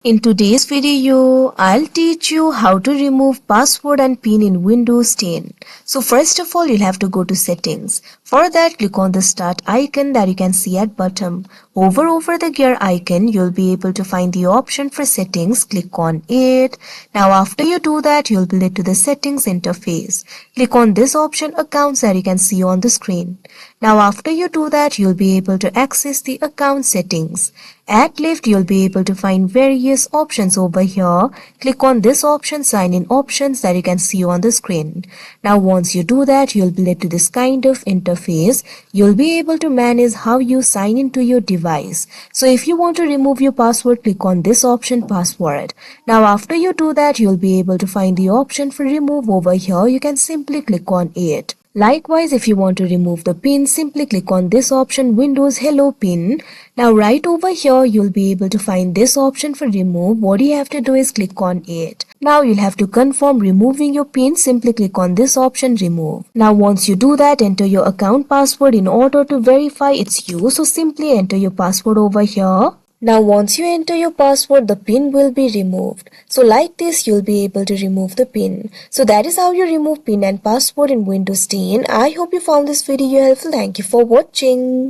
In today's video, I'll teach you how to remove password and PIN in Windows 10. So first of all, you'll have to go to settings. For that, click on the start icon that you can see at bottom. Over the gear icon, you'll be able to find the option for settings. Click on it. Now after you do that, you'll be led to the settings interface. Click on this option accounts that you can see on the screen. Now after you do that, you'll be able to access the account settings. At left, you'll be able to find various options over here. Click on this option, sign in options that you can see on the screen. Now once you do that, you'll be led to this kind of interface. You'll be able to manage how you sign into your device. So if you want to remove your password, click on this option, password. Now after you do that, you'll be able to find the option for remove over here. You can simply click on it. Likewise, if you want to remove the pin, simply click on this option, Windows Hello Pin. Now right over here, you'll be able to find this option for remove. What you have to do is click on it. Now you'll have to confirm removing your pin. Simply click on this option, remove. Now once you do that, enter your account password in order to verify it's you. So simply enter your password over here. Now once you enter your password, the pin will be removed. So like this, you'll be able to remove the pin. So that is how you remove pin and password in Windows 10. I hope you found this video helpful. Thank you for watching.